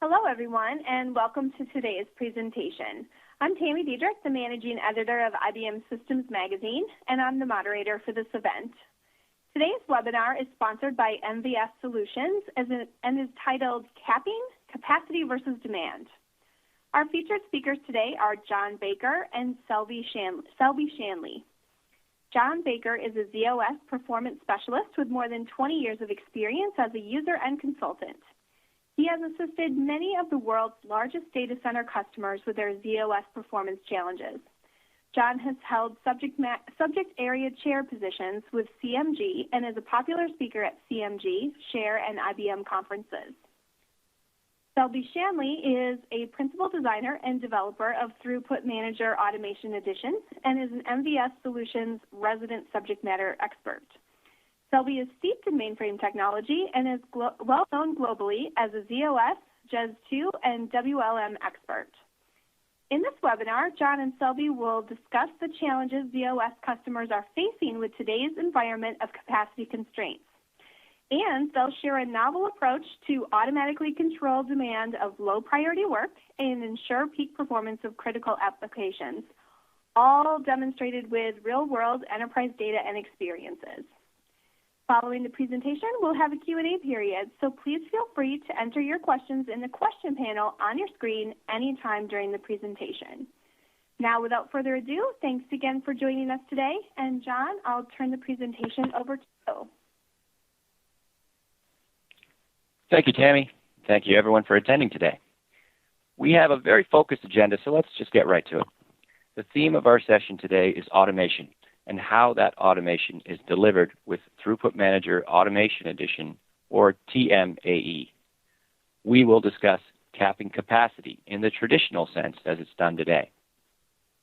Hello, everyone, and welcome to today's presentation. I'm Tammy Diedrich, the Managing Editor of IBM Systems Magazine, and I'm the moderator for this event. Today's webinar is sponsored by MVS Solutions and is titled Capping Capacity versus Demand. Our featured speakers today are John Baker and Selby Shanley. John Baker is a ZOS performance specialist with more than 20 years of experience as a user and consultant. He has assisted many of the world's largest data center customers with their ZOS performance challenges. John has held subject area chair positions with CMG and is a popular speaker at CMG, Share, and IBM conferences. Selby Shanley is a principal designer and developer of Throughput Manager Automation Edition and is an MVS Solutions resident subject matter expert. Selby is steeped in mainframe technology and is well known globally as a ZOS, JES2, and WLM expert. In this webinar, John and Selby will discuss the challenges ZOS customers are facing with today's environment of capacity constraints. And they'll share a novel approach to automatically control demand of low priority work and ensure peak performance of critical applications, all demonstrated with real-world enterprise data and experiences. Following the presentation, we'll have a Q&A period, so please feel free to enter your questions in the question panel on your screen anytime during the presentation. Now, without further ado, thanks again for joining us today. And John, I'll turn the presentation over to you. Thank you, Tammy. Thank you, everyone, for attending today. We have a very focused agenda, so let's just get right to it. The theme of our session today is automation and how that automation is delivered with Throughput Manager Automation Edition, or TMAE. We will discuss capping capacity in the traditional sense as it's done today.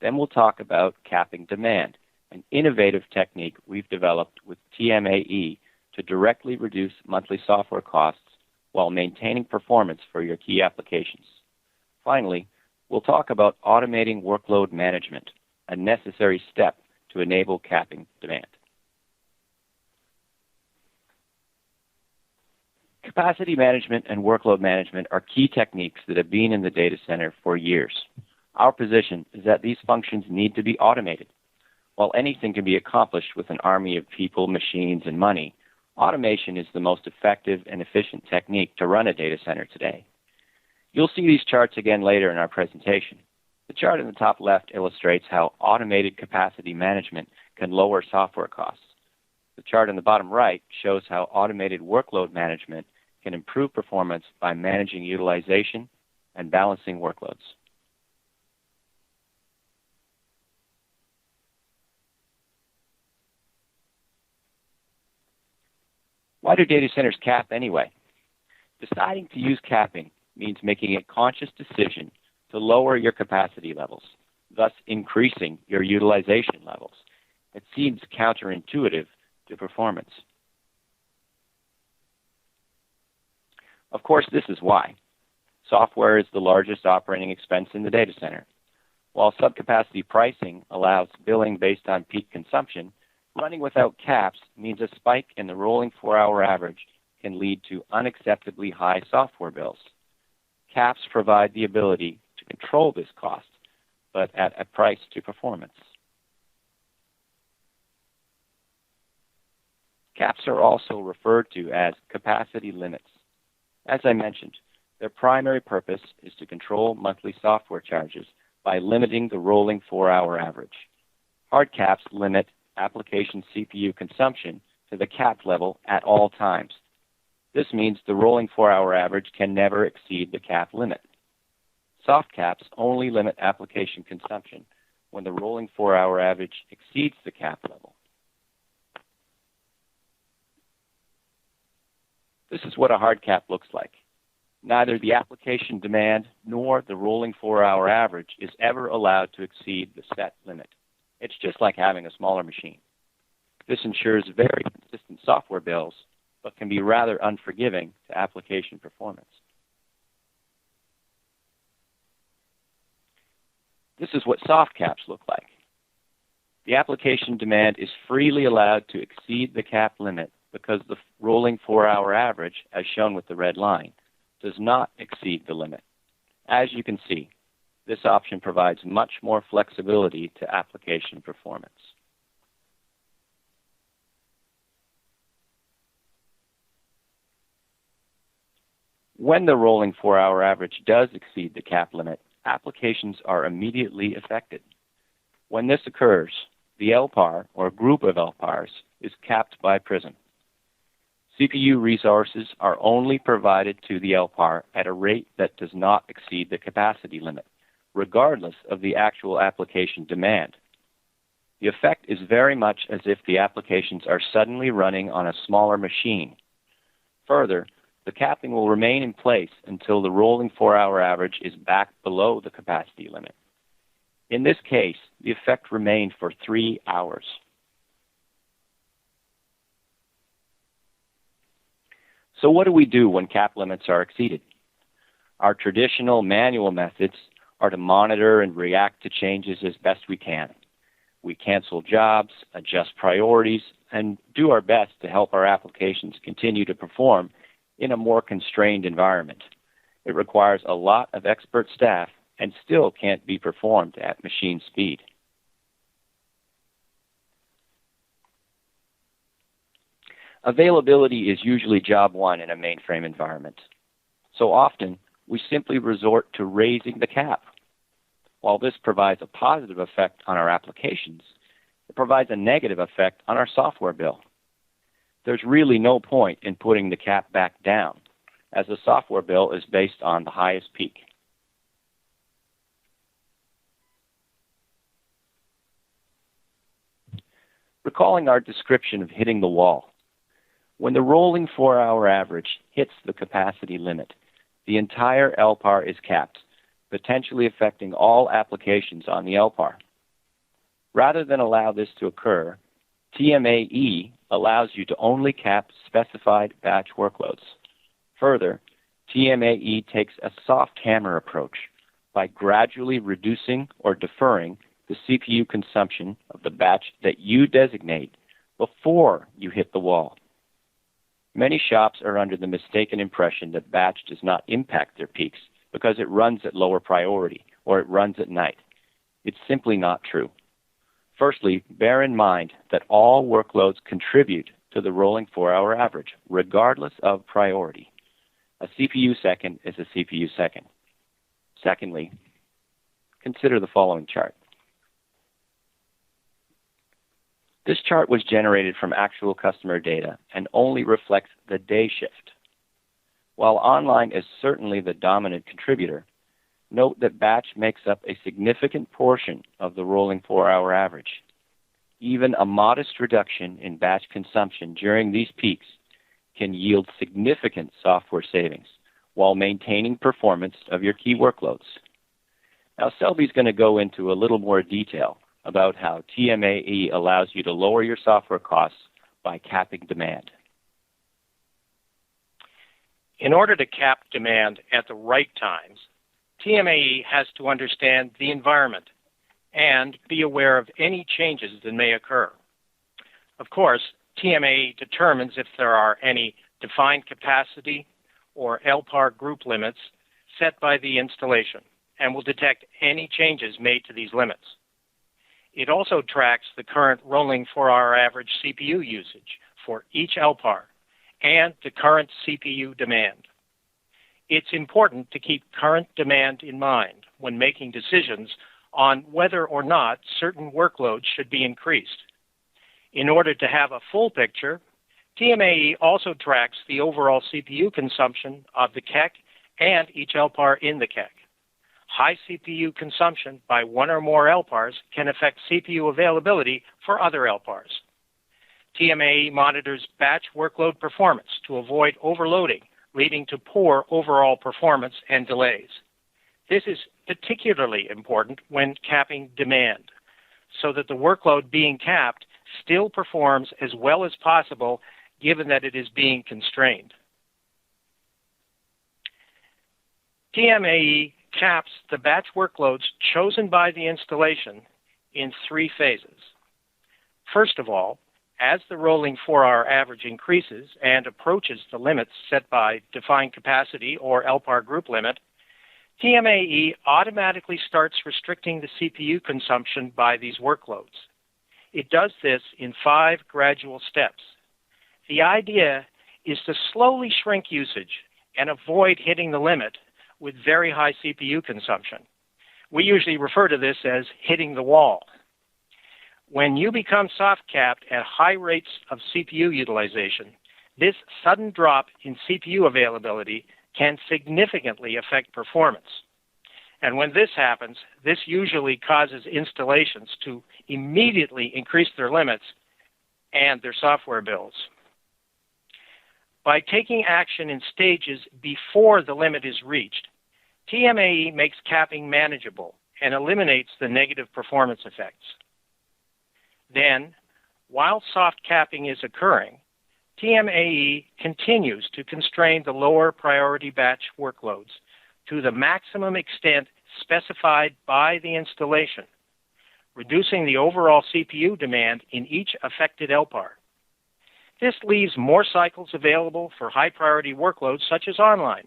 Then we'll talk about capping demand, an innovative technique we've developed with TMAE to directly reduce monthly software costs while maintaining performance for your key applications. Finally, we'll talk about automating workload management, a necessary step to enable capping demand. Capacity management and workload management are key techniques that have been in the data center for years. Our position is that these functions need to be automated. While anything can be accomplished with an army of people, machines, and money, automation is the most effective and efficient technique to run a data center today. You'll see these charts again later in our presentation. The chart in the top left illustrates how automated capacity management can lower software costs. The chart in the bottom right shows how automated workload management can improve performance by managing utilization and balancing workloads. Why do data centers cap anyway? Deciding to use capping means making a conscious decision to lower your capacity levels, thus increasing your utilization levels. It seems counterintuitive to performance. Of course, this is why. Software is the largest operating expense in the data center. While subcapacity pricing allows billing based on peak consumption, running without caps means a spike in the rolling 4-hour average can lead to unacceptably high software bills. Caps provide the ability to control this cost, but at a price to performance. Caps are also referred to as capacity limits. As I mentioned, their primary purpose is to control monthly software charges by limiting the rolling 4-hour average. Hard caps limit application CPU consumption to the capped level at all times. This means the rolling 4-hour average can never exceed the cap limit. Soft caps only limit application consumption when the rolling 4-hour average exceeds the cap level. This is what a hard cap looks like. Neither the application demand nor the rolling 4-hour average is ever allowed to exceed the set limit. It's just like having a smaller machine. This ensures very consistent software bills, but can be rather unforgiving to application performance. This is what soft caps look like. The application demand is freely allowed to exceed the cap limit because the rolling 4-hour average, as shown with the red line, does not exceed the limit. As you can see, this option provides much more flexibility to application performance. When the rolling 4-hour average does exceed the cap limit, applications are immediately affected. When this occurs, the LPAR, or group of LPARs, is capped by PRISM. CPU resources are only provided to the LPAR at a rate that does not exceed the capacity limit, regardless of the actual application demand. The effect is very much as if the applications are suddenly running on a smaller machine. Further, the capping will remain in place until the rolling 4-hour average is back below the capacity limit. In this case, the effect remained for 3 hours. So what do we do when cap limits are exceeded? Our traditional manual methods are to monitor and react to changes as best we can. We cancel jobs, adjust priorities, and do our best to help our applications continue to perform in a more constrained environment. It requires a lot of expert staff and still can't be performed at machine speed. Availability is usually job one in a mainframe environment. So often, we simply resort to raising the cap. While this provides a positive effect on our applications, it provides a negative effect on our software bill. There's really no point in putting the cap back down, as the software bill is based on the highest peak. Recalling our description of hitting the wall, when the rolling 4-hour average hits the capacity limit, the entire LPAR is capped, potentially affecting all applications on the LPAR. Rather than allow this to occur, TMAE allows you to only cap specified batch workloads. Further, TMAE takes a soft hammer approach by gradually reducing or deferring the CPU consumption of the batch that you designate before you hit the wall. Many shops are under the mistaken impression that batch does not impact their peaks because it runs at lower priority or it runs at night. It's simply not true. Firstly, bear in mind that all workloads contribute to the rolling 4-hour average, regardless of priority. A CPU second is a CPU second. Secondly, consider the following chart. This chart was generated from actual customer data and only reflects the day shift. While online is certainly the dominant contributor, note that batch makes up a significant portion of the rolling 4-hour average. Even a modest reduction in batch consumption during these peaks can yield significant software savings while maintaining performance of your key workloads. Now, Selby's going to go into a little more detail about how TMAE allows you to lower your software costs by capping demand. In order to cap demand at the right times, TMAE has to understand the environment and be aware of any changes that may occur. Of course, TMAE determines if there are any defined capacity or LPAR group limits set by the installation and will detect any changes made to these limits. It also tracks the current rolling 4-hour average CPU usage for each LPAR and the current CPU demand. It's important to keep current demand in mind when making decisions on whether or not certain workloads should be increased. In order to have a full picture, TMAE also tracks the overall CPU consumption of the KEK and each LPAR in the KEK. High CPU consumption by one or more LPARs can affect CPU availability for other LPARs. TMAE monitors batch workload performance to avoid overloading, leading to poor overall performance and delays. This is particularly important when capping demand, so that the workload being capped still performs as well as possible given that it is being constrained. TMAE caps the batch workloads chosen by the installation in 3 phases. First of all, as the rolling 4-hour average increases and approaches the limits set by defined capacity or LPAR group limit, TMAE automatically starts restricting the CPU consumption by these workloads. It does this in 5 gradual steps. The idea is to slowly shrink usage and avoid hitting the limit with very high CPU consumption. We usually refer to this as hitting the wall. When you become soft-capped at high rates of CPU utilization, this sudden drop in CPU availability can significantly affect performance. And when this happens, this usually causes installations to immediately increase their limits and their software bills. By taking action in stages before the limit is reached, TMAE makes capping manageable and eliminates the negative performance effects. Then, while soft capping is occurring, TMAE continues to constrain the lower priority batch workloads to the maximum extent specified by the installation, reducing the overall CPU demand in each affected LPAR. This leaves more cycles available for high priority workloads such as online,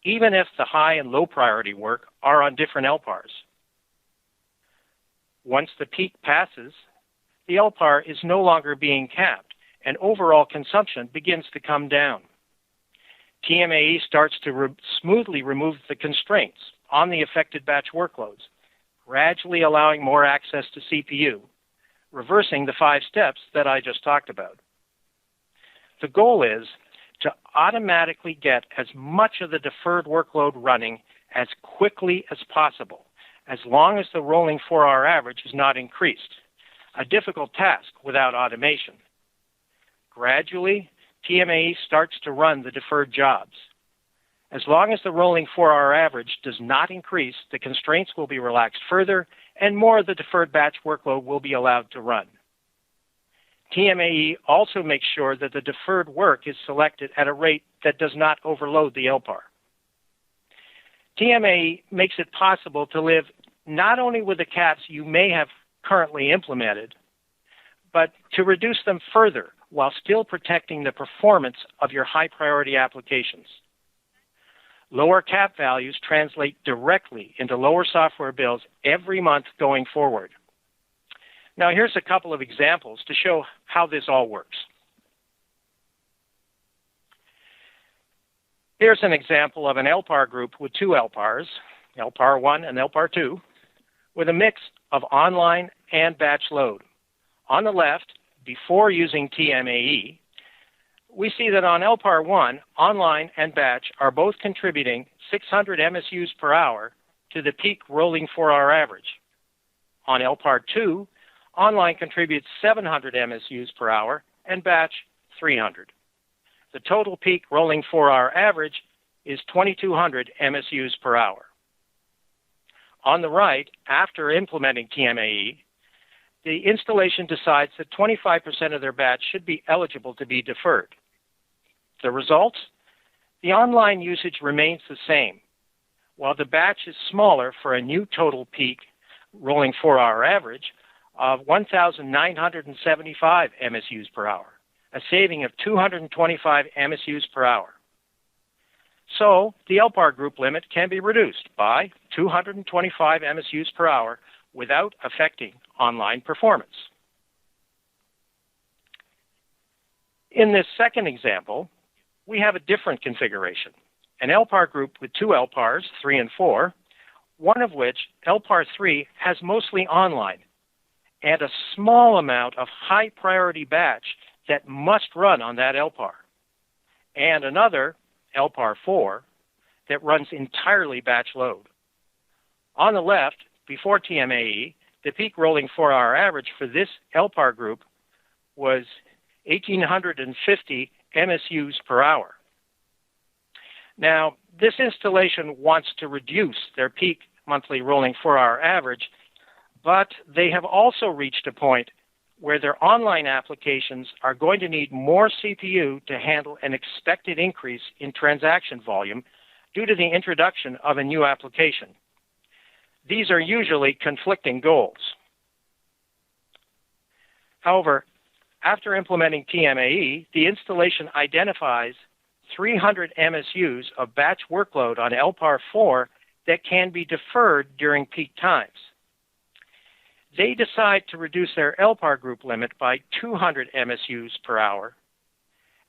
even if the high and low priority work are on different LPARs. Once the peak passes, the LPAR is no longer being capped, and overall consumption begins to come down. TMAE starts to smoothly remove the constraints on the affected batch workloads, gradually allowing more access to CPU, reversing the 5 steps that I just talked about. The goal is to automatically get as much of the deferred workload running as quickly as possible, as long as the rolling 4-hour average is not increased, a difficult task without automation. Gradually, TMAE starts to run the deferred jobs. As long as the rolling 4-hour average does not increase, the constraints will be relaxed further, and more of the deferred batch workload will be allowed to run. TMAE also makes sure that the deferred work is selected at a rate that does not overload the LPAR. TMAE makes it possible to live not only with the caps you may have currently implemented, but to reduce them further while still protecting the performance of your high-priority applications. Lower cap values translate directly into lower software bills every month going forward. Now, here's a couple of examples to show how this all works. Here's an example of an LPAR group with 2 LPARs, LPAR 1 and LPAR 2, with a mix of online and batch load. On the left, before using TMAE, we see that on LPAR 1, online and batch are both contributing 600 MSUs per hour to the peak rolling 4-hour average. On LPAR 2, online contributes 700 MSUs per hour and batch 300. The total peak rolling 4-hour average is 2,200 MSUs per hour. On the right, after implementing TMAE, the installation decides that 25% of their batch should be eligible to be deferred. The results? The online usage remains the same, while the batch is smaller for a new total peak rolling 4-hour average of 1,975 MSUs per hour, a saving of 225 MSUs per hour. So the LPAR group limit can be reduced by 225 MSUs per hour without affecting online performance. In this second example, we have a different configuration, an LPAR group with 2 LPARs, 3 and 4, one of which, LPAR 3, has mostly online, and a small amount of high-priority batch that must run on that LPAR, and another, LPAR 4, that runs entirely batch load. On the left, before TMAE, the peak rolling 4-hour average for this LPAR group was 1,850 MSUs per hour. Now, this installation wants to reduce their peak monthly rolling 4-hour average, but they have also reached a point where their online applications are going to need more CPU to handle an expected increase in transaction volume due to the introduction of a new application. These are usually conflicting goals. However, After implementing TMAE, the installation identifies 300 MSUs of batch workload on LPAR 4 that can be deferred during peak times. They decide to reduce their LPAR group limit by 200 MSUs per hour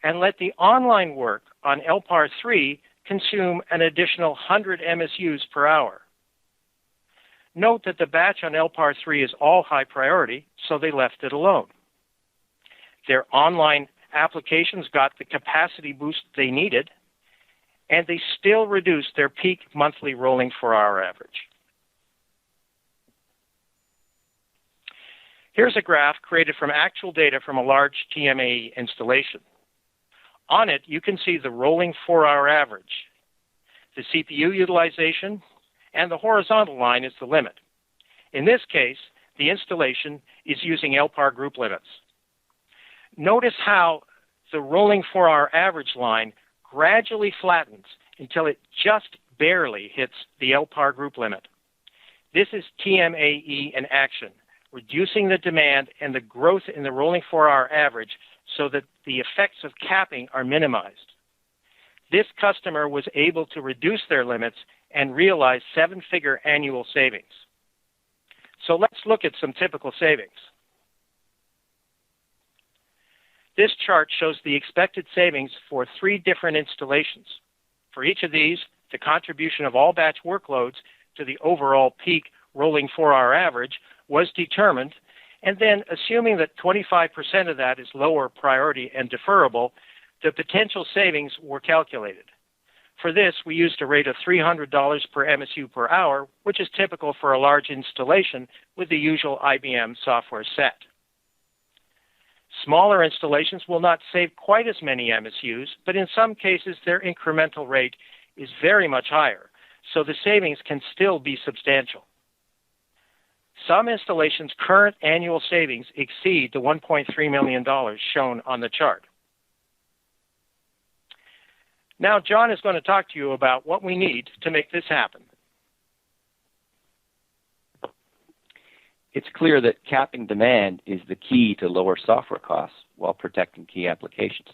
and let the online work on LPAR 3 consume an additional 100 MSUs per hour. Note that the batch on LPAR 3 is all high priority, so they left it alone. Their online applications got the capacity boost they needed, and they still reduced their peak monthly rolling 4-hour average. Here's a graph created from actual data from a large TMAE installation. On it, you can see the rolling 4-hour average, the CPU utilization, and the horizontal line is the limit. In this case, the installation is using LPAR group limits. Notice how the rolling 4-hour average line gradually flattens until it just barely hits the LPAR group limit. This is TMAE in action, reducing the demand and the growth in the rolling 4-hour average so that the effects of capping are minimized. This customer was able to reduce their limits and realize 7-figure annual savings. So let's look at some typical savings. This chart shows the expected savings for 3 different installations. For each of these, the contribution of all batch workloads to the overall peak rolling 4-hour average was determined, and then assuming that 25% of that is lower priority and deferrable, the potential savings were calculated. For this, we used a rate of $300 per MSU per hour, which is typical for a large installation with the usual IBM software set. Smaller installations will not save quite as many MSUs, but in some cases their incremental rate is very much higher, so the savings can still be substantial. Some installations' current annual savings exceed the $1.3 million shown on the chart. Now, John is going to talk to you about what we need to make this happen. It's clear that capping demand is the key to lower software costs while protecting key applications.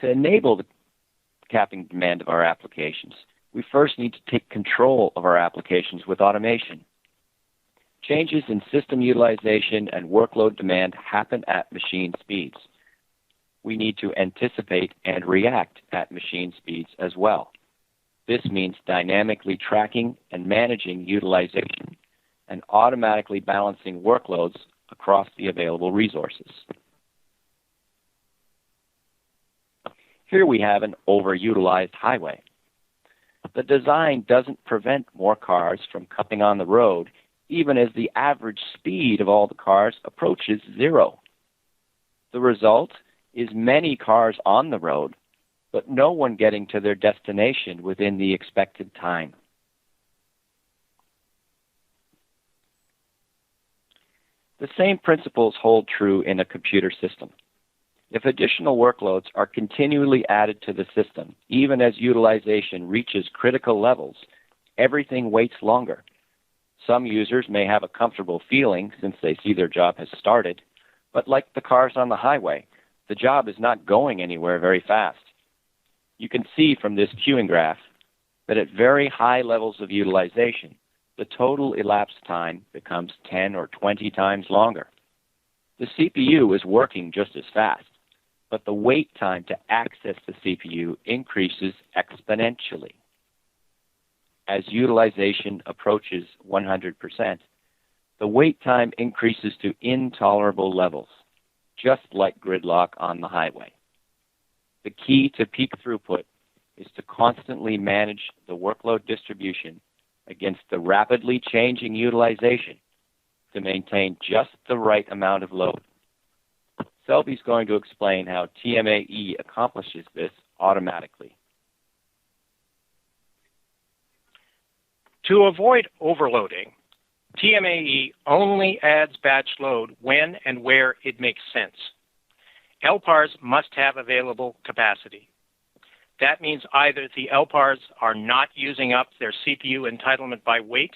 To enable the capping demand of our applications, we first need to take control of our applications with automation. Changes in system utilization and workload demand happen at machine speeds. We need to anticipate and react at machine speeds as well. This means dynamically tracking and managing utilization and automatically balancing workloads across the available resources. Here we have an overutilized highway. The design doesn't prevent more cars from coming on the road, even as the average speed of all the cars approaches 0. The result is many cars on the road, but no one getting to their destination within the expected time. The same principles hold true in a computer system. If additional workloads are continually added to the system, even as utilization reaches critical levels, everything waits longer. Some users may have a comfortable feeling since they see their job has started, but like the cars on the highway, the job is not going anywhere very fast. You can see from this queuing graph that at very high levels of utilization, the total elapsed time becomes 10 or 20 times longer. The CPU is working just as fast, but the wait time to access the CPU increases exponentially. As utilization approaches 100%, the wait time increases to intolerable levels, just like gridlock on the highway. The key to peak throughput is to constantly manage the workload distribution against the rapidly changing utilization to maintain just the right amount of load. Selby's going to explain how TMAE accomplishes this automatically. To avoid overloading, TMAE only adds batch load when and where it makes sense. LPARs must have available capacity. That means either the LPARs are not using up their CPU entitlement by weight,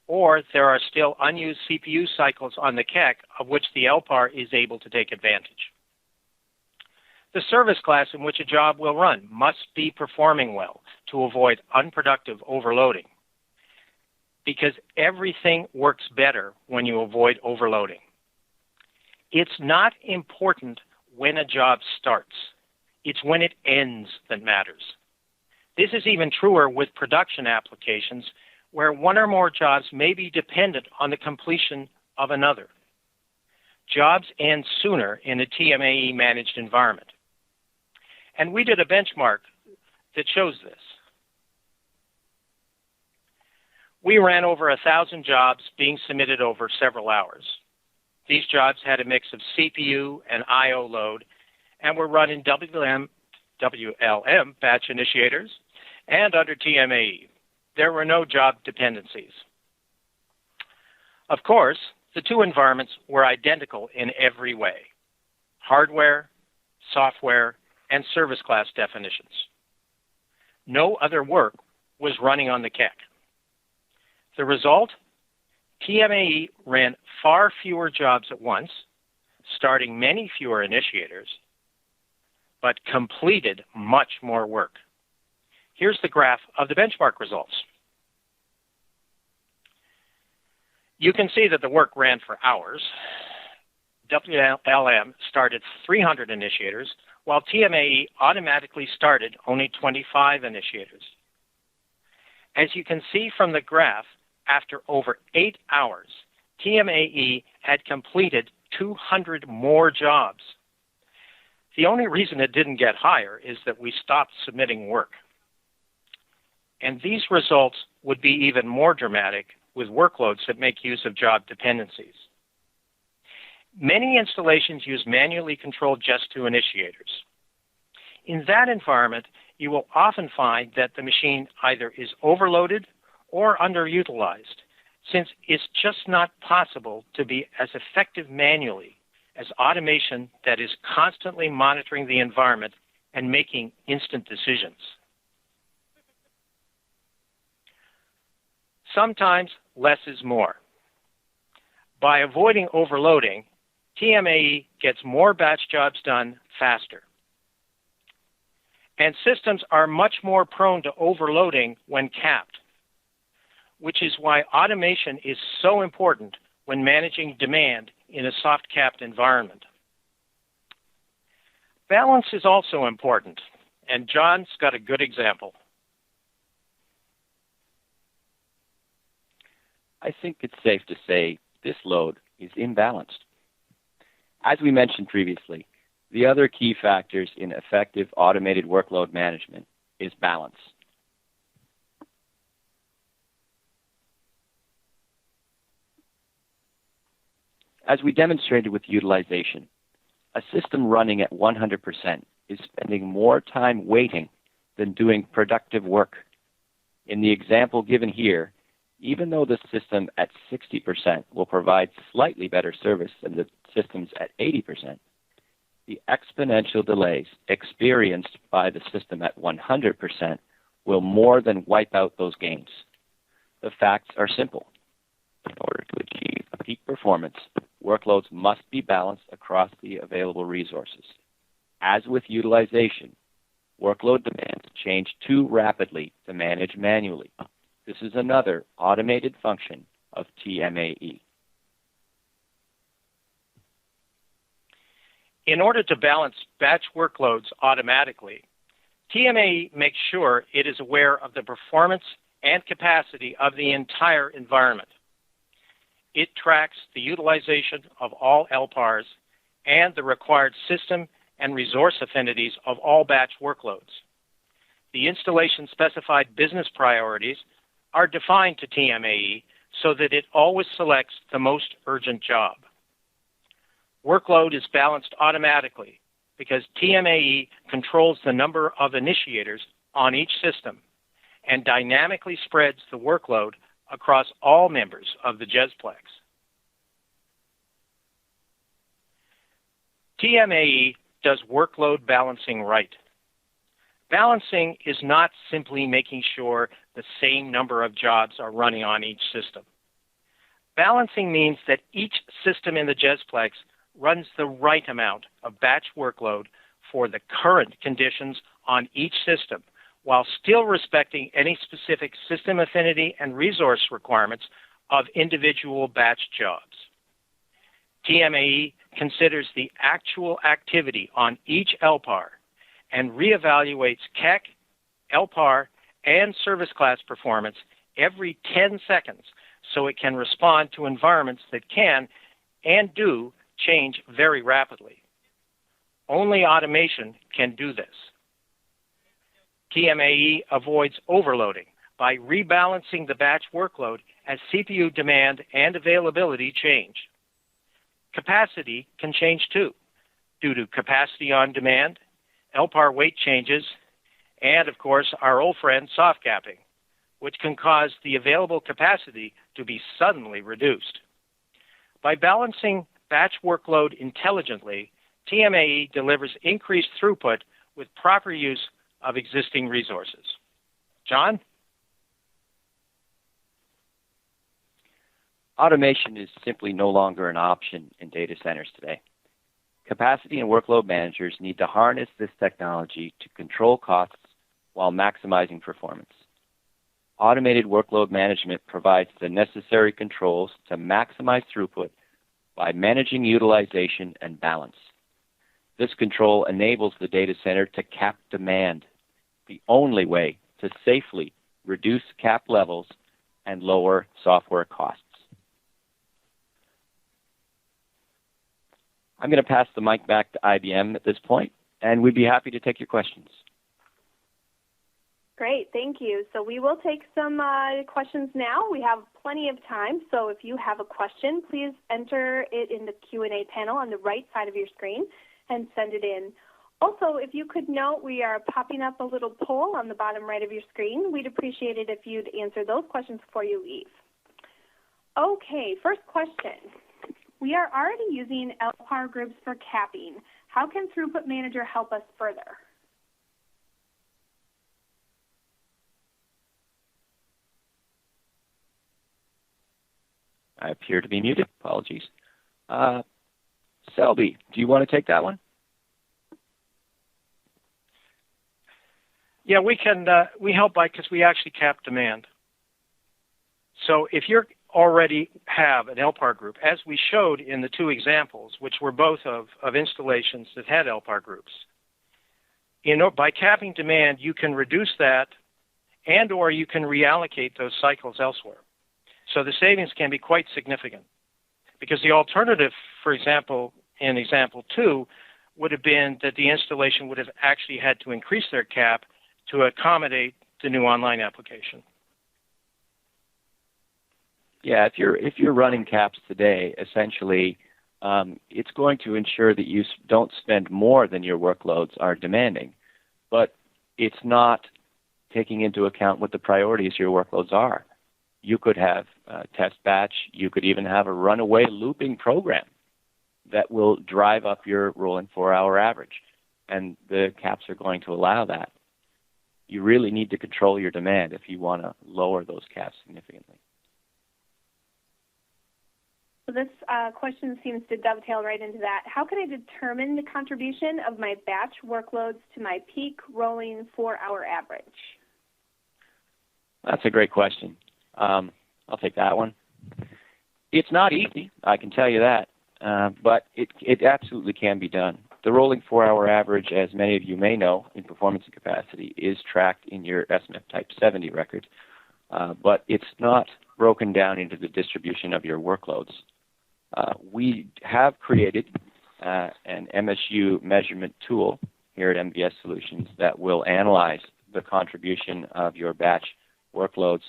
or there are still unused CPU cycles on the CAC of which the LPAR is able to take advantage. The service class in which a job will run must be performing well to avoid unproductive overloading, because everything works better when you avoid overloading. It's not important when a job starts. It's when it ends that matters. This is even truer with production applications where one or more jobs may be dependent on the completion of another. Jobs end sooner in a TMAE managed environment. And we did a benchmark that shows this. We ran over 1,000 jobs being submitted over several hours. These jobs had a mix of CPU and I/O load and were run in WLM batch initiators and under TMAE. There were no job dependencies. Of course, the two environments were identical in every way: hardware, software, and service class definitions. No other work was running on the KEK. The result? TMAE ran far fewer jobs at once, starting many fewer initiators, but completed much more work. Here's the graph of the benchmark results. You can see that the work ran for hours. WLM started 300 initiators, while TMAE automatically started only 25 initiators. As you can see from the graph, after over 8 hours, TMAE had completed 200 more jobs. The only reason it didn't get higher is that we stopped submitting work. And these results would be even more dramatic with workloads that make use of job dependencies. Many installations use manually controlled just two initiators. In that environment, you will often find that the machine either is overloaded or underutilized, since it's just not possible to be as effective manually as automation that is constantly monitoring the environment and making instant decisions. Sometimes less is more. By avoiding overloading, TMAE gets more batch jobs done faster. And systems are much more prone to overloading when capped, which is why automation is so important when managing demand in a soft-capped environment. Balance is also important, and John's got a good example. I think it's safe to say this load is imbalanced. As we mentioned previously, the other key factors in effective automated workload management is balance. As we demonstrated with utilization, a system running at 100% is spending more time waiting than doing productive work. In the example given here, even though the system at 60% will provide slightly better service than the systems at 80%, the exponential delays experienced by the system at 100% will more than wipe out those gains. The facts are simple. In order to achieve peak performance, workloads must be balanced across the available resources. As with utilization, workload demands change too rapidly to manage manually. This is another automated function of TMAE. In order to balance batch workloads automatically, TMAE makes sure it is aware of the performance and capacity of the entire environment. It tracks the utilization of all LPARs and the required system and resource affinities of all batch workloads. The installation-specified business priorities are defined to TMAE so that it always selects the most urgent job. Workload is balanced automatically because TMAE controls the number of initiators on each system and dynamically spreads the workload across all members of the JESPLEX. TMAE does workload balancing right. Balancing is not simply making sure the same number of jobs are running on each system. Balancing means that each system in the JESPLEX runs the right amount of batch workload for the current conditions on each system, while still respecting any specific system affinity and resource requirements of individual batch jobs. TMAE considers the actual activity on each LPAR and reevaluates KEC, LPAR, and service class performance every 10 seconds so it can respond to environments that can and do change very rapidly. Only automation can do this. TMAE avoids overloading by rebalancing the batch workload as CPU demand and availability change. Capacity can change too, due to capacity on demand, LPAR weight changes, and of course our old friend soft capping, which can cause the available capacity to be suddenly reduced. By balancing batch workload intelligently, TMAE delivers increased throughput with proper use of existing resources. John? Automation is simply no longer an option in data centers today. Capacity and workload managers need to harness this technology to control costs while maximizing performance. Automated workload management provides the necessary controls to maximize throughput by managing utilization and balance. This control enables the data center to cap demand, the only way to safely reduce cap levels and lower software costs. I'm going to pass the mic back to IBM at this point, and we'd be happy to take your questions. Great, thank you. So we will take some questions now. We have plenty of time, so if you have a question, please enter it in the Q&A panel on the right side of your screen and send it in. Also, if you could note, we are popping up a little poll on the bottom right of your screen. We'd appreciate it if you'd answer those questions before you leave. Okay, first question. We are already using LPAR groups for capping. How can Throughput Manager help us further? I appear to be muted. Apologies. Selby, do you want to take that one? Yeah, we can. We help by because we actually cap demand. So if you already have an LPAR group, as we showed in the two examples, which were both of installations that had LPAR groups, by capping demand, you can reduce that and or you can reallocate those cycles elsewhere. So the savings can be quite significant because the alternative, for example, in example 2, would have been that the installation would have actually had to increase their cap to accommodate the new online application. Yeah, if you're running caps today, essentially, it's going to ensure that you don't spend more than your workloads are demanding, but it's not taking into account what the priorities of your workloads are. You could have test batch. You could even have a runaway looping program that will drive up your rolling 4-hour average, and the caps are going to allow that. You really need to control your demand if you want to lower those caps significantly. So this question seems to dovetail right into that. How can I determine the contribution of my batch workloads to my peak rolling 4-hour average? That's a great question. I'll take that one. It's not easy, I can tell you that, but it absolutely can be done. The rolling 4-hour average, as many of you may know, in performance and capacity, is tracked in your SMF Type 70 record, but it's not broken down into the distribution of your workloads. We have created an MSU measurement tool here at MVS Solutions that will analyze the contribution of your batch workloads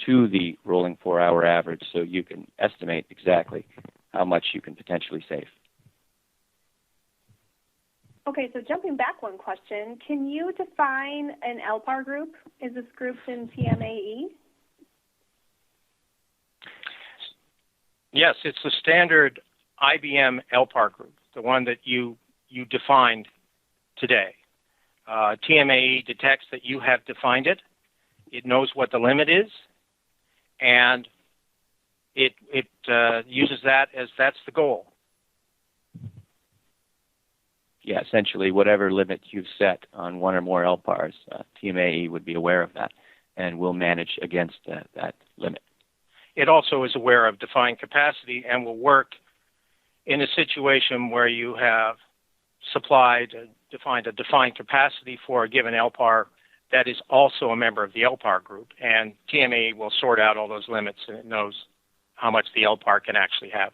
to the rolling 4-hour average so you can estimate exactly how much you can potentially save. Okay, so jumping back one question, can you define an LPAR group? Is this grouped in TMAE? Yes, it's the standard IBM LPAR group, the one that you defined today. TMAE detects that you have defined it. It knows what the limit is, and it uses that as that's the goal. yeah, essentially whatever limit you've set on one or more LPARs, TMAE would be aware of that and will manage against that limit. It also is aware of defined capacity and will work in a situation where you have defined a defined capacity for a given LPAR that is also a member of the LPAR group, and TMAE will sort out all those limits, and it knows how much the LPAR can actually have.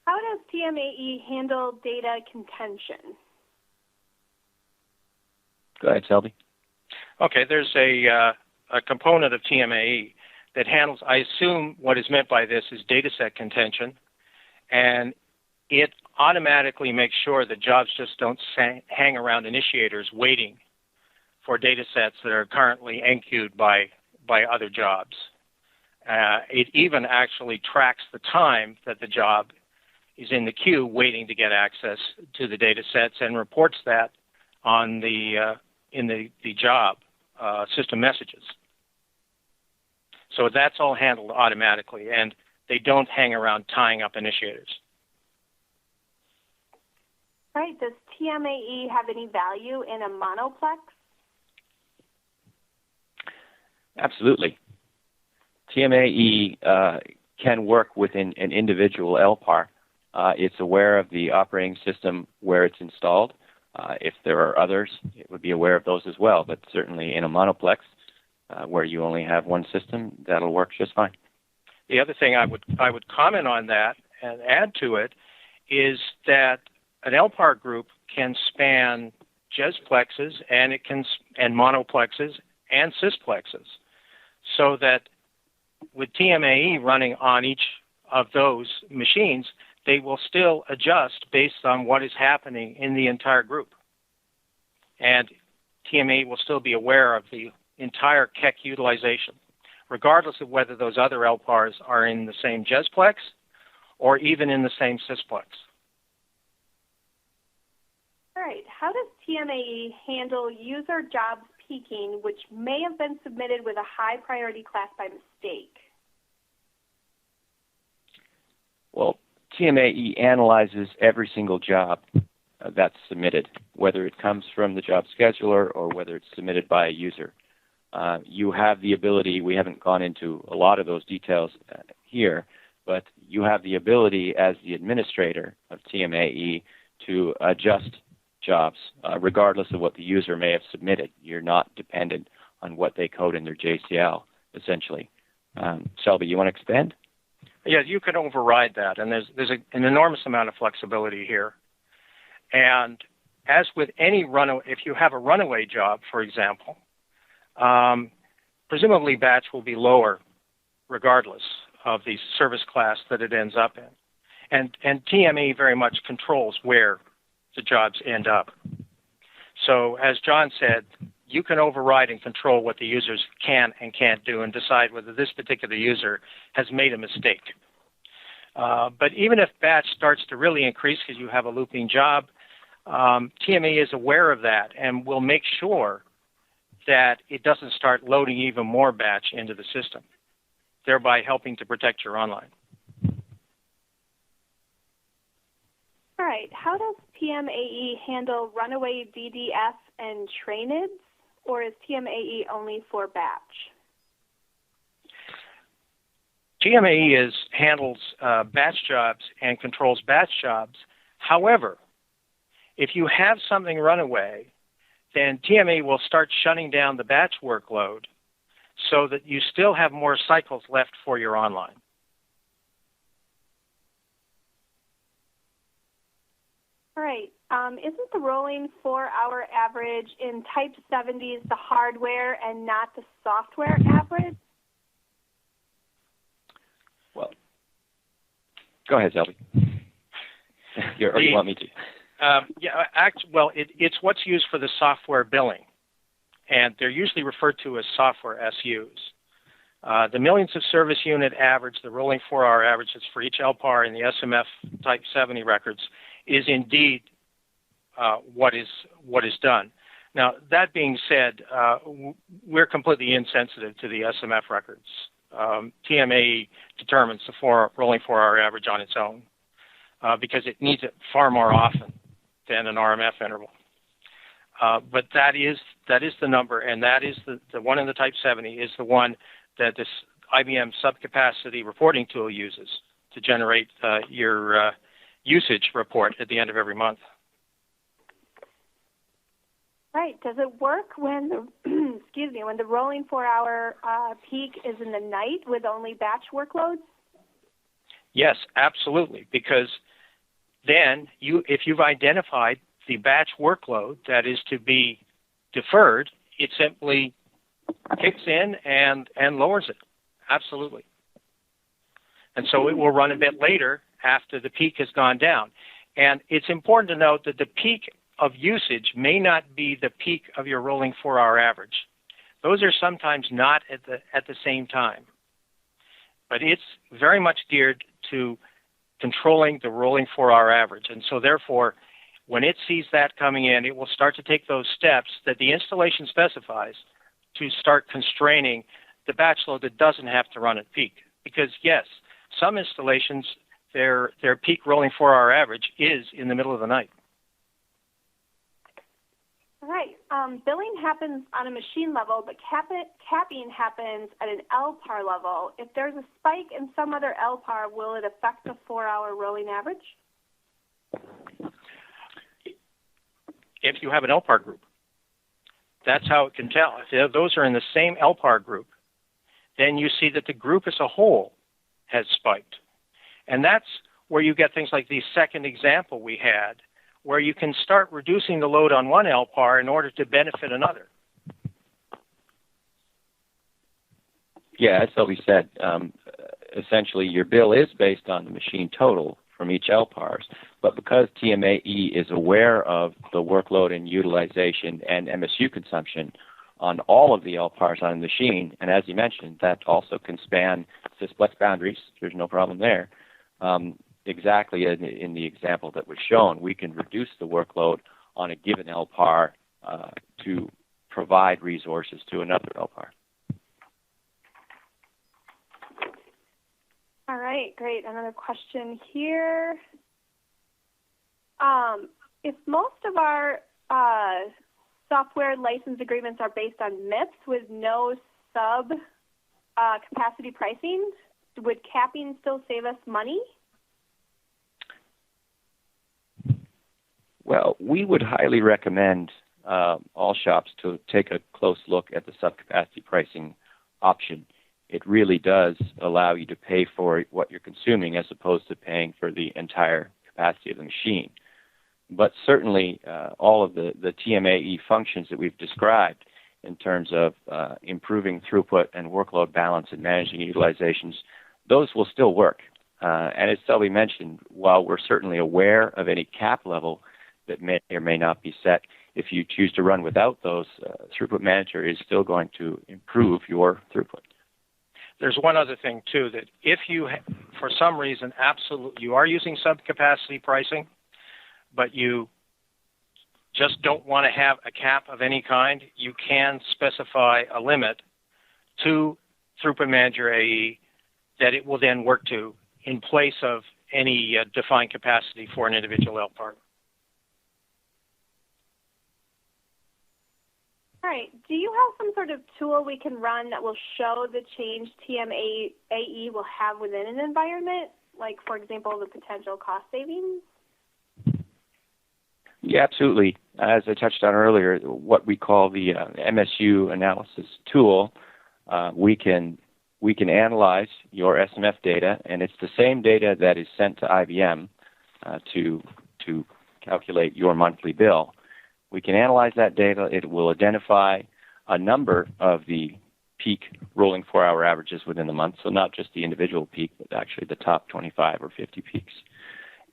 How does TMAE handle data contention? Go ahead, Selby. Okay, there's a component of TMAE that handles, I assume what is meant by this is data set contention, and it automatically makes sure that jobs just don't hang around initiators waiting for data sets that are currently enqueued by other jobs. It even actually tracks the time that the job is in the queue waiting to get access to the data sets and reports that on in the job system messages. So that's all handled automatically, and they don't hang around tying up initiators. All right, does TMAE have any value in a monoplex? Absolutely. TMAE can work within an individual LPAR. It's aware of the operating system where it's installed. If there are others, it would be aware of those as well, but certainly in a monoplex where you only have one system, that'll work just fine. The other thing I would comment on that and add to it is that an LPAR group can span JESplexes and monoplexes and sysplexes, so that with TMAE running on each of those machines, they will still adjust based on what is happening in the entire group. And TMAE will still be aware of the entire KEC utilization, regardless of whether those other LPARs are in the same JESplex or even in the same sysplex. All right, how does TMAE handle user jobs peaking which may have been submitted with a high priority class by mistake? Well, TMAE analyzes every single job that's submitted, whether it comes from the job scheduler or whether it's submitted by a user. You have the ability, we haven't gone into a lot of those details here, but you have the ability as the administrator of TMAE to adjust jobs regardless of what the user may have submitted. You're not dependent on what they code in their JCL, essentially. Selby, you want to expand? Yeah, you can override that, and there's an enormous amount of flexibility here. And as with any if you have a runaway job, for example, presumably batch will be lower regardless of the service class that it ends up in. And TMAE very much controls where the jobs end up. So as John said, you can override and control what the users can and can't do and decide whether this particular user has made a mistake. But even if batch starts to really increase because you have a looping job, TMAE is aware of that and will make sure that it doesn't start loading even more batch into the system, thereby helping to protect your online. All right, how does TMAE handle runaway DDF and trainids, or is TMAE only for batch? TMAE handles batch jobs and controls batch jobs. However, if you have something runaway, then TMAE will start shutting down the batch workload so that you still have more cycles left for your online. All right. Isn't the rolling 4-hour average in type 70s the hardware and not the software average? Well, go ahead, Selby. Or you want me to? It's what's used for the software billing, and they're usually referred to as software SUs. The millions of service unit average, the rolling 4-hour average that's for each LPAR in the SMF Type 70 records, is indeed what is done. Now, that being said, we're completely insensitive to the SMF records. TMAE determines the rolling 4-hour average on its own. because it needs it far more often than an RMF interval. But that is the number, and that is the one in the Type 70 is the one that this IBM Subcapacity reporting tool uses to generate your usage report at the end of every month. Right. Does it work when the when the rolling 4-hour peak is in the night with only batch workloads? Yes, absolutely. Because then if you've identified the batch workload that is to be deferred, it simply kicks in and lowers it. Absolutely. And so it will run a bit later after the peak has gone down. And it's important to note that the peak of usage may not be the peak of your rolling 4-hour average. Those are sometimes not at the same time. But it's very much geared to controlling the rolling 4-hour average. And so therefore, when it sees that coming in, it will start to take those steps that the installation specifies to start constraining the batch load that doesn't have to run at peak. Because yes, some installations, their peak rolling 4-hour average is in the middle of the night. All right. Billing happens on a machine level, but capping happens at an LPAR level. If there's a spike in some other LPAR, will it affect the 4-hour rolling average? If you have an LPAR group, that's how it can tell. If those are in the same LPAR group, then you see that the group as a whole has spiked. And that's where you get things like the second example we had, where you can start reducing the load on one LPAR in order to benefit another. Yeah, as Toby said, essentially your bill is based on the machine total from each LPARs, but because TMAE is aware of the workload and utilization and MSU consumption on all of the LPARs on the machine, and as you mentioned, that also can span sysplex boundaries. There's no problem there. Exactly in the example that was shown, we can reduce the workload on a given LPAR to provide resources to another LPAR. All right, great. Another question here. If most of our software license agreements are based on MIPS with no sub-capacity pricing, would capping still save us money? Well, we would highly recommend all shops to take a close look at the subcapacity pricing option. It really does allow you to pay for what you're consuming as opposed to paying for the entire capacity of the machine. But certainly all of the TMAE functions that we've described in terms of improving throughput and workload balance and managing utilizations, those will still work. And as Selby mentioned, while we're certainly aware of any cap level that may or may not be set, if you choose to run without those, Throughput Manager is still going to improve your throughput. There's one other thing, too, that if you, for some reason, absolutely, you are using subcapacity pricing, but you just don't want to have a cap of any kind, you can specify a limit to Throughput Manager AE that it will then work to in place of any defined capacity for an individual LPAR. All right. Do you have some sort of tool we can run that will show the change TMAE will have within an environment, like, for example, the potential cost savings? Yeah, absolutely. As I touched on earlier, what we call the MSU Analysis Tool, we can analyze your SMF data, and it's the same data that is sent to IBM to calculate your monthly bill. We can analyze that data. It will identify a number of the peak rolling 4-hour averages within the month, so not just the individual peak, but actually the top 25 or 50 peaks,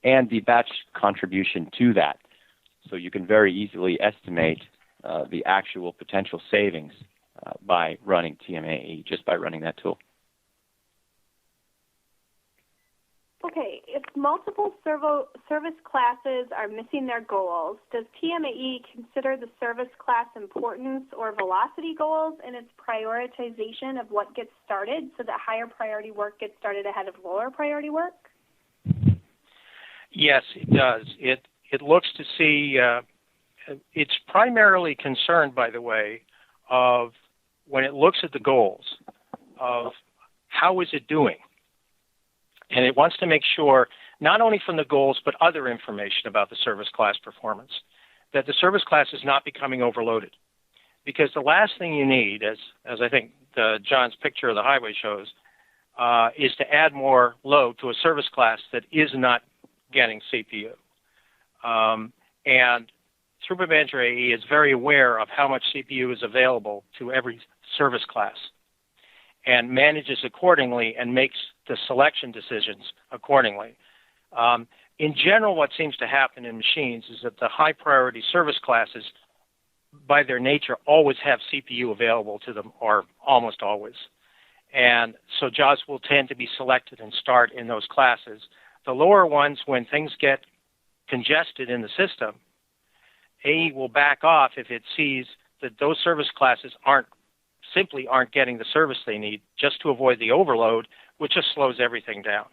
and the batch contribution to that. So you can very easily estimate the actual potential savings by running TMAE, just by running that tool. Okay, if multiple service classes are missing their goals, does TMAE consider the service class importance or velocity goals in its prioritization of what gets started so that higher priority work gets started ahead of lower priority work? Yes, it does. It looks to see, it's primarily concerned, by the way, of when it looks at the goals of how is it doing. And it wants to make sure, not only from the goals, but other information about the service class performance, that the service class is not becoming overloaded. Because the last thing you need, as I think John's picture of the highway shows, is to add more load to a service class that is not getting CPU. And Throughput Manager AE is very aware of how much CPU is available to every service class and manages accordingly and makes the selection decisions accordingly. In general, what seems to happen in machines is that the high priority service classes, by their nature, always have CPU available to them, or almost always. And so jobs will tend to be selected and start in those classes. The lower ones, when things get congested in the system, AE will back off if it sees that those service classes simply aren't getting the service they need, just to avoid the overload, which just slows everything down.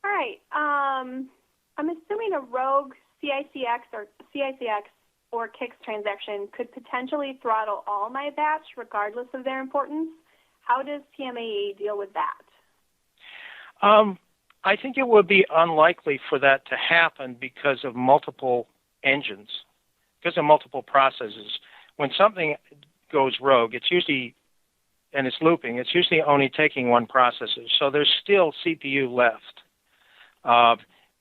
All right. I'm assuming a rogue CICX or KIX transaction could potentially throttle all my batch regardless of their importance. How does TMAE deal with that? I think it would be unlikely for that to happen because of multiple engines, because of multiple processes. When something goes rogue, it's usually, and it's looping, it's usually only taking one processor. So there's still CPU left.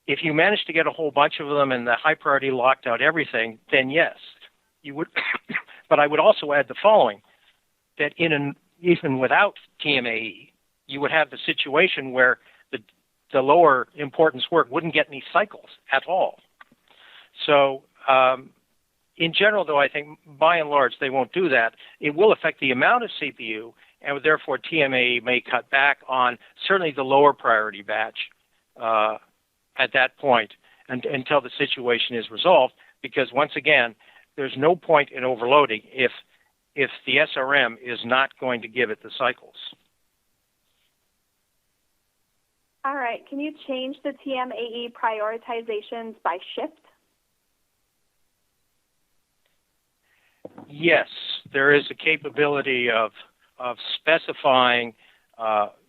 If you manage to get a whole bunch of them and the high priority locked out everything, then yes, you would. But I would also add the following, that even without TMAE, you would have the situation where the lower importance work wouldn't get any cycles at all. So in general, though, I think by and large they won't do that. It will affect the amount of CPU, and therefore TMAE may cut back on certainly the lower priority batch at that point until the situation is resolved, because once again, there's no point in overloading if the SRM is not going to give it the cycles. All right. Can you change the TMAE prioritizations by shift? Yes, there is a capability of specifying.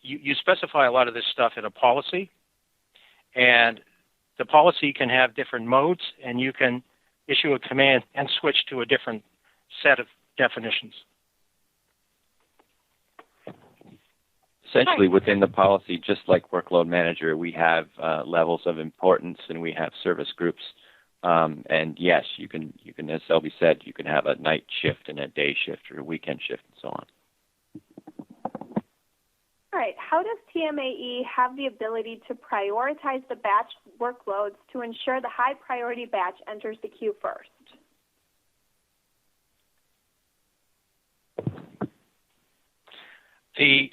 You specify a lot of this stuff in a policy, and the policy can have different modes, and you can issue a command and switch to a different set of definitions. Essentially, within the policy, just like Workload Manager, we have levels of importance and we have service groups. And yes, you can, as Selby said, you can have a night shift and a day shift or a weekend shift and so on. All right. How does TMAE have the ability to prioritize the batch workloads to ensure the high priority batch enters the queue first? The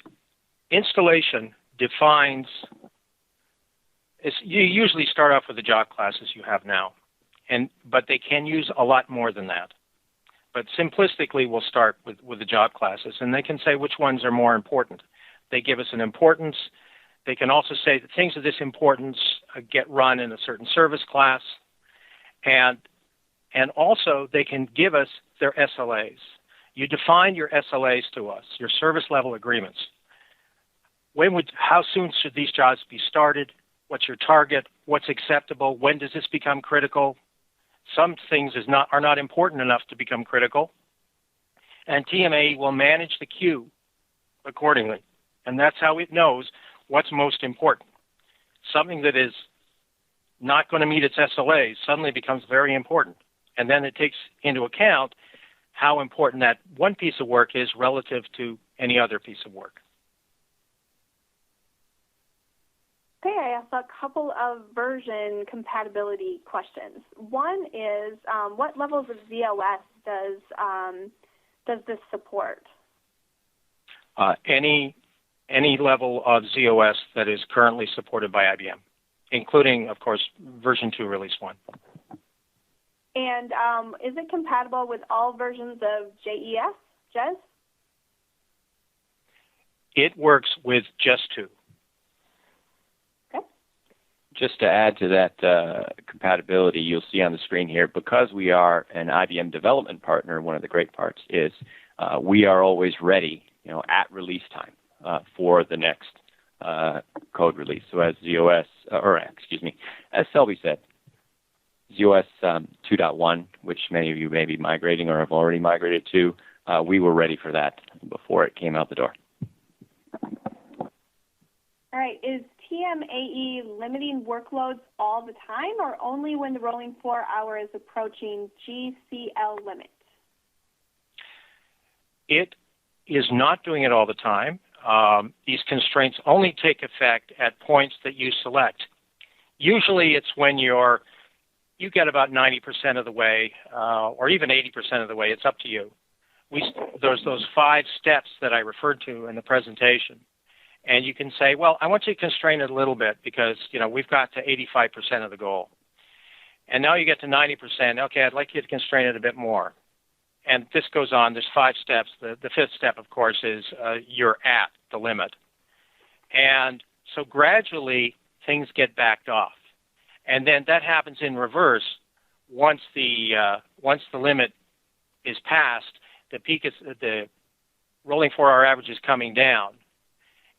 installation defines, you usually start off with the job classes you have now, but they can use a lot more than that. But simplistically, we'll start with the job classes, and they can say which ones are more important. They give us an importance. They can also say that things of this importance get run in a certain service class, and also they can give us their SLAs. You define your SLAs to us, your service level agreements. How soon should these jobs be started? What's your target? What's acceptable? When does this become critical? Some things are not important enough to become critical. And TMAE will manage the queue accordingly. And that's how it knows what's most important. Something that is not going to meet its SLAs suddenly becomes very important. And then it takes into account how important that one piece of work is relative to any other piece of work. Okay, I have a couple of version compatibility questions. One is, what levels of ZOS does this support? Any level of ZOS that is currently supported by IBM, including, of course, version 2, release 1. And is it compatible with all versions of JES? It works with just 2. Okay. just to add to that compatibility, you'll see on the screen here, because we are an IBM development partner, one of the great parts is we are always ready, at release time for the next code release. So as as Selby said, ZOS 2.1, which many of you may be migrating or have already migrated to, we were ready for that before it came out the door. All right. Is TMAE limiting workloads all the time or only when the rolling 4 hour is approaching GCL limit? It is not doing it all the time. These constraints only take effect at points that you select. Usually it's when you get about 90% of the way, or even 80% of the way. It's up to you. There's those 5 steps that I referred to in the presentation. And you can say, well, I want you to constrain it a little bit because, we've got to 85% of the goal. And now you get to 90%. Okay, I'd like you to constrain it a bit more. And this goes on. There's 5 steps. The 5th step, of course, is you're at the limit. And so gradually things get backed off. And then that happens in reverse. Once the limit is passed, the rolling 4-hour average is coming down,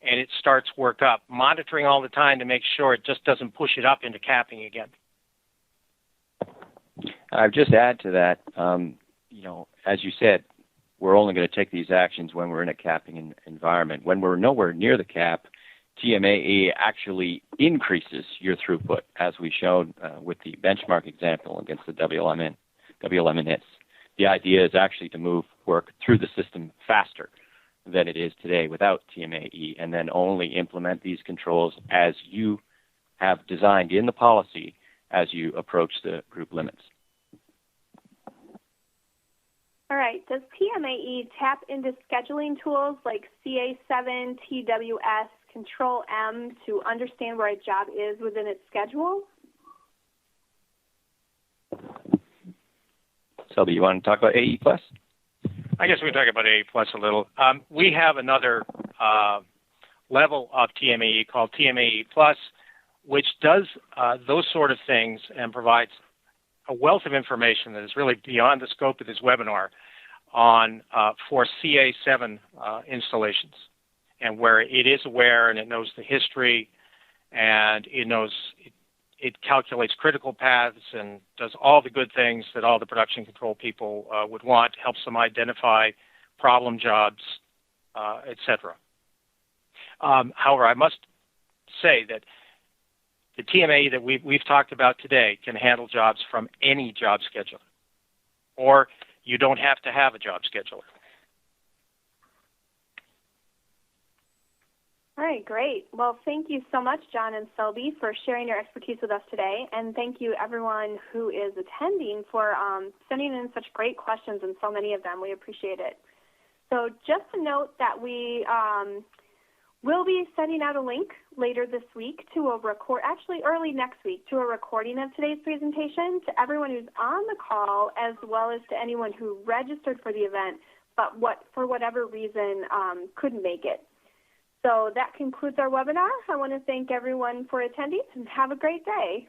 and it starts work up, monitoring all the time to make sure it just doesn't push it up into capping again. I'll just add to that, as you said, we're only going to take these actions when we're in a capping environment. When we're nowhere near the cap, TMAE actually increases your throughput, as we showed with the benchmark example against the WLM hits. The idea is actually to move work through the system faster than it is today without TMAE, and then only implement these controls as you have designed in the policy as you approach the group limits. All right. Does TMAE tap into scheduling tools like CA7, TWS, Control-M to understand where a job is within its schedule? Selby, you want to talk about AE+? I guess we can talk about AE+ a little. We have another level of TMAE called TMAE+, which does those sort of things and provides a wealth of information that is really beyond the scope of this webinar on for CA7 installations, and where it is aware and it knows the history, and it calculates critical paths and does all the good things that all the production control people would want, helps them identify problem jobs, etc. However, I must say that the TMAE that we've talked about today can handle jobs from any job scheduler, or you don't have to have a job scheduler. All right, great. Well, thank you so much, John and Selby, for sharing your expertise with us today, and thank you everyone who is attending for sending in such great questions, and so many of them. We appreciate it. So just to note that we will be sending out a link later this week to a early next week, to a recording of today's presentation to everyone who's on the call, as well as to anyone who registered for the event, but for whatever reason couldn't make it. So that concludes our webinar. I want to thank everyone for attending, and have a great day.